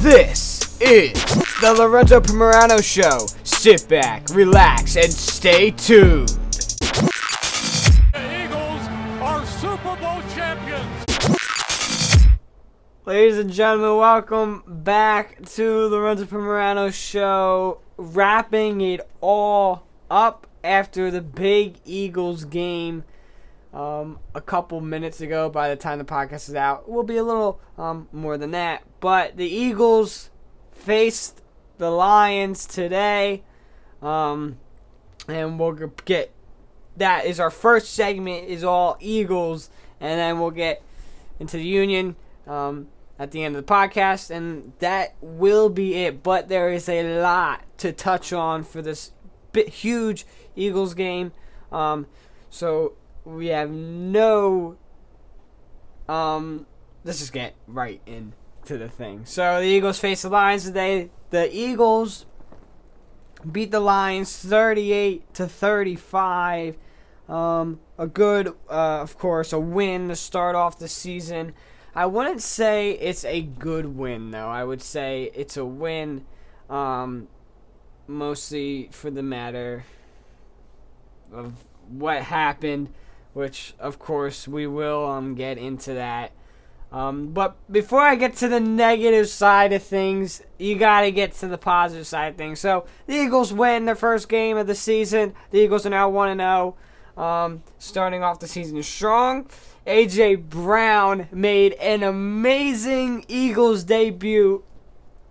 This is the Lorenzo Primerano Show. Sit back, relax, and stay tuned. The Eagles are Super Bowl champions. Ladies and gentlemen, welcome back to the Lorenzo Primerano Show. Wrapping it all up after the big Eagles game a couple minutes ago. By the time the podcast is out, it will be a little more than that. But the Eagles faced the Lions today, and we'll get that is our first segment, is all Eagles, and then we'll get into the Union at the end of the podcast, and that will be it. But there is a lot to touch on for this huge Eagles game, so we have no let's just get right into the thing. So the Eagles face the Lions today. The Eagles beat the Lions 38-35. A good, of course, a win to start off the season. I wouldn't say it's a good win, though. I would say it's a win, mostly for the matter of what happened, which, of course, we will get into that. But before I get to the negative side of things, you got to get to the positive side of things. So the Eagles win their first game of the season. The Eagles are now 1-0, starting off the season strong. A.J. Brown made an amazing Eagles debut.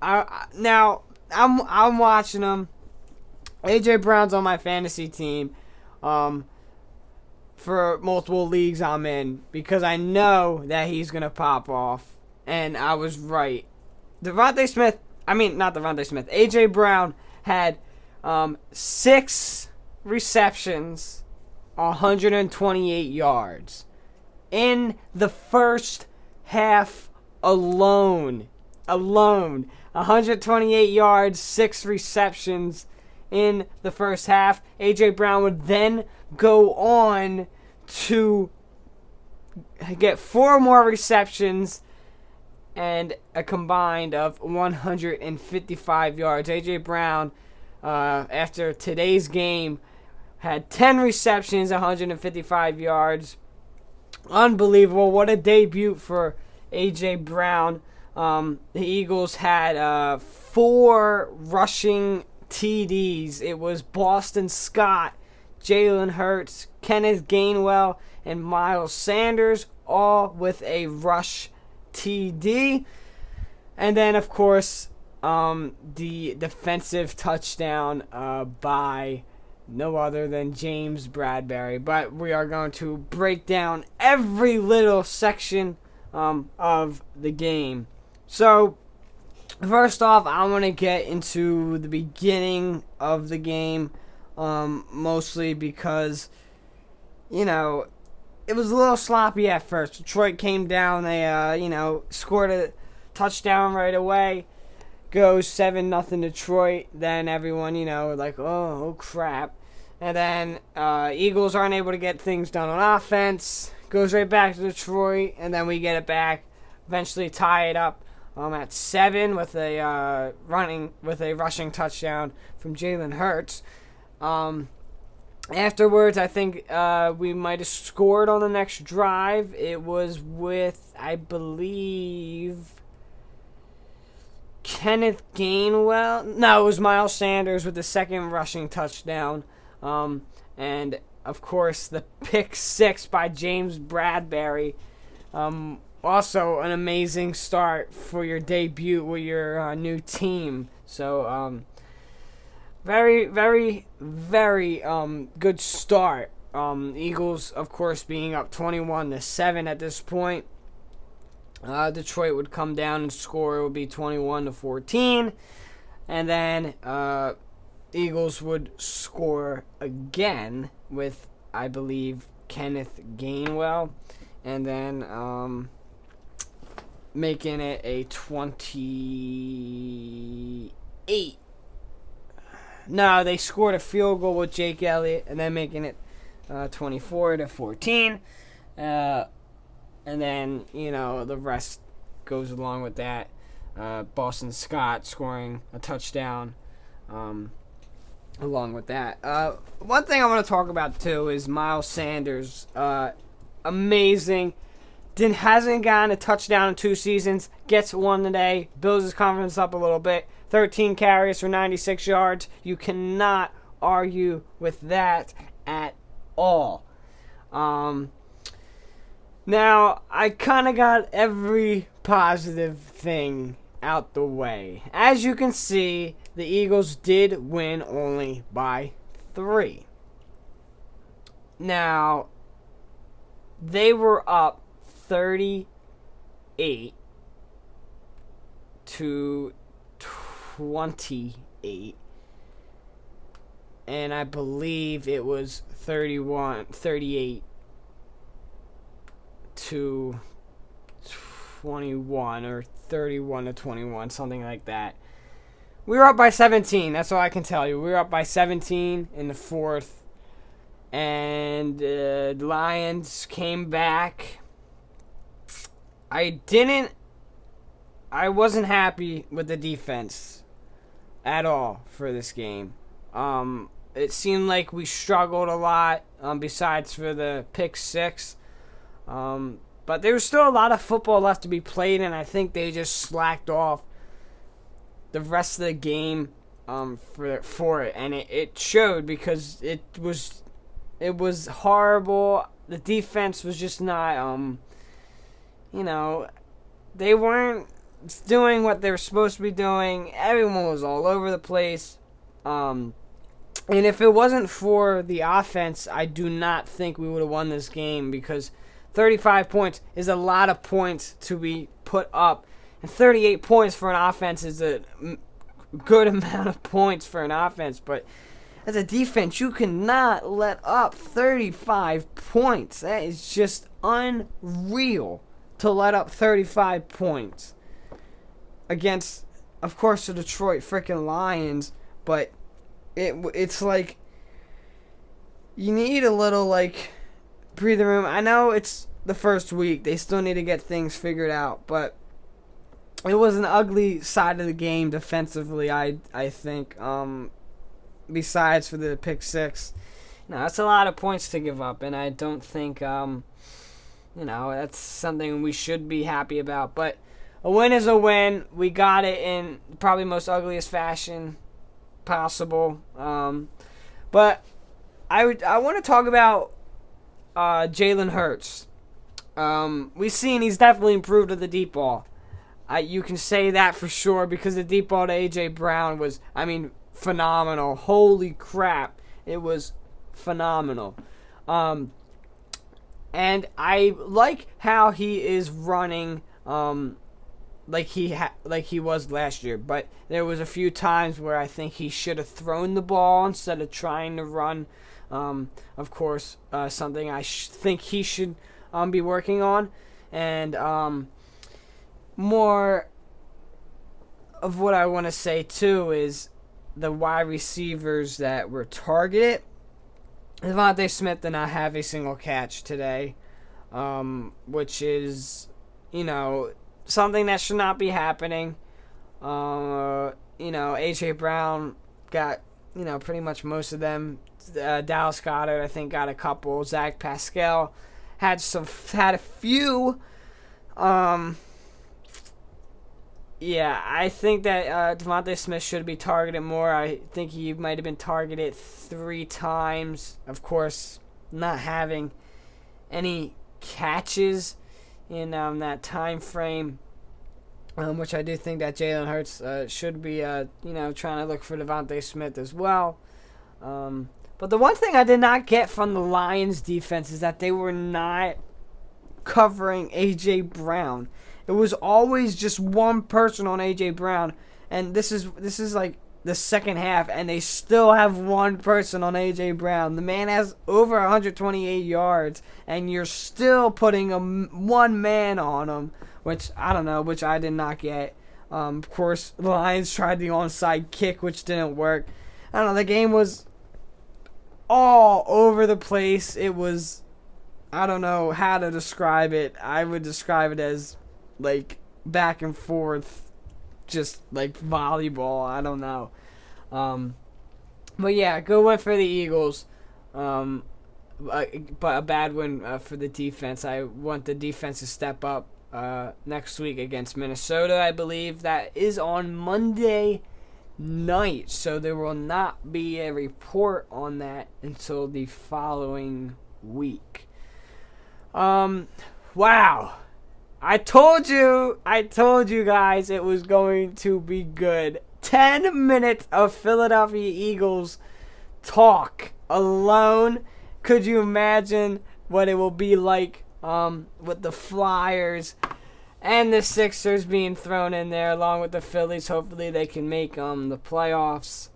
Now I'm watching him. A.J. Brown's on my fantasy team. For multiple leagues I'm in, because I know that he's going to pop off. And I was right. A.J. Brown had 6 receptions, 128 yards. In the first half alone. 128 yards, 6 receptions in the first half. A.J. Brown would then go on to get 4 more receptions and a combined of 155 yards. A.J. Brown, after today's game, had 10 receptions, 155 yards. Unbelievable. What a debut for A.J. Brown. The Eagles had 4 rushing TDs. It was Boston Scott, Jalen Hurts, Kenneth Gainwell, and Miles Sanders, all with a rush TD. And then, of course, the defensive touchdown by no other than James Bradbury. But we are going to break down every little section of the game. So, first off, I want to get into the beginning of the game, mostly because, it was a little sloppy at first. Detroit came down, they, scored a touchdown right away, goes 7-0 Detroit, then everyone, like, oh crap. And then Eagles aren't able to get things done on offense, goes right back to Detroit, and then we get it back, eventually tie it up at 7 with a rushing touchdown from Jalen Hurts. Afterwards, I think we might have scored on the next drive. It was with, I believe, Kenneth Gainwell. No, it was Miles Sanders with the second rushing touchdown. And, of course, the pick 6 by James Bradbury. Also, an amazing start for your debut with your new team. So, very, very, very good start. Eagles, of course, being up 21-7 at this point. Detroit would come down and score. It would be 21-14. And then Eagles would score again with, I believe, Kenneth Gainwell. And then making it a 28. No, they scored a field goal with Jake Elliott, and then making it 24-14. And then, the rest goes along with that. Boston Scott scoring a touchdown. Along with that, one thing I want to talk about too is Miles Sanders. Amazing. Hasn't gotten a touchdown in 2 seasons. Gets one today. Builds his confidence up a little bit. 13 carries for 96 yards. You cannot argue with that at all. Now, I kind of got every positive thing out the way. As you can see, the Eagles did win only by 3. Now, they were up 38 to 28. And I believe it was 38 to 21 or 31 to 21, something like that. We were up by 17. That's all I can tell you. We were up by 17 in the 4th. And the Lions came back. I wasn't happy with the defense at all for this game. It seemed like we struggled a lot, besides for the pick 6. But there was still a lot of football left to be played, and I think they just slacked off the rest of the game for it. And it showed, because it was horrible. The defense was just not, they weren't doing what they were supposed to be doing. Everyone was all over the place. And if it wasn't for the offense, I do not think we would have won this game, because 35 points is a lot of points to be put up. And 38 points for an offense is a good amount of points for an offense. But as a defense, you cannot let up 35 points. That is just unreal to let up 35 points against, of course, the Detroit freaking Lions. But it's like, you need a little, breathing room. I know it's the first week. They still need to get things figured out. But it was an ugly side of the game defensively, I think. Besides for the pick 6. That's a lot of points to give up. And I don't think, that's something we should be happy about. But a win is a win. We got it in probably most ugliest fashion possible. But I want to talk about Jalen Hurts. We've seen he's definitely improved with the deep ball. You can say that for sure, because the deep ball to A.J. Brown was, phenomenal. Holy crap. It was phenomenal. And I like how he is running like he was last year. But there was a few times where I think he should have thrown the ball instead of trying to run. Of course, something I think he should be working on. And more of what I want to say too is the wide receivers that were targeted. Devontae Smith did not have a single catch today, which is, something that should not be happening. A.J. Brown got, pretty much most of them. Dallas Goedert, I think, got a couple. Zach Pascal had a few. Yeah, I think that Devontae Smith should be targeted more. I think he might have been targeted 3 times. Of course, not having any catches in that time frame, which I do think that Jalen Hurts should be, trying to look for Devontae Smith as well. But the one thing I did not get from the Lions defense is that they were not covering A.J. Brown. It was always just one person on A.J. Brown, and this is like the second half, and they still have one person on A.J. Brown. The man has over 128 yards, and you're still putting one man on him, which I did not get. Of course, the Lions tried the onside kick, which didn't work. I don't know, the game was all over the place. It was, I don't know how to describe it. I would describe it as back and forth just like volleyball. I don't know. But yeah, good win for the Eagles. But a bad win for the defense. I want the defense to step up next week against Minnesota, I believe. That is on Monday night, so there will not be a report on that until the following week. Wow. I told you guys it was going to be good. 10 minutes of Philadelphia Eagles talk alone. Could you imagine what it will be like with the Flyers and the Sixers being thrown in there along with the Phillies? Hopefully they can make the playoffs.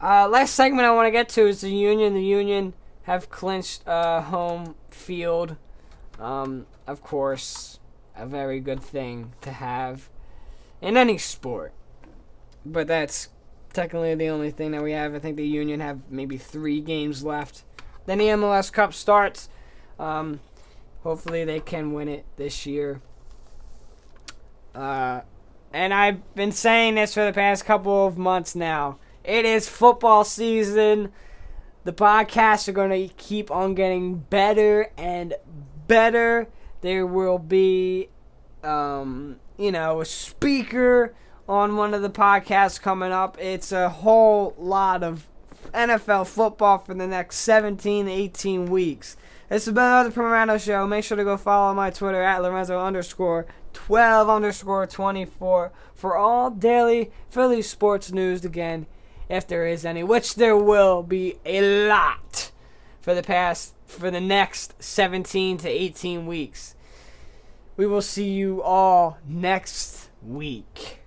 Last segment I want to get to is the Union. The Union have clinched home field. Of course, a very good thing to have in any sport. But that's technically the only thing that we have. I think the Union have maybe 3 games left. Then the MLS Cup starts. Hopefully they can win it this year. And I've been saying this for the past couple of months now. It is football season. The podcasts are going to keep on getting better and better. There will be, a speaker on one of the podcasts coming up. It's a whole lot of NFL football for the next 17 to 18 weeks. This has been another Primerano Show. Make sure to go follow my Twitter at Lorenzo_12_24 for all daily Philly sports news again, if there is any, which there will be a lot for the next 17 to 18 weeks. We will see you all next week.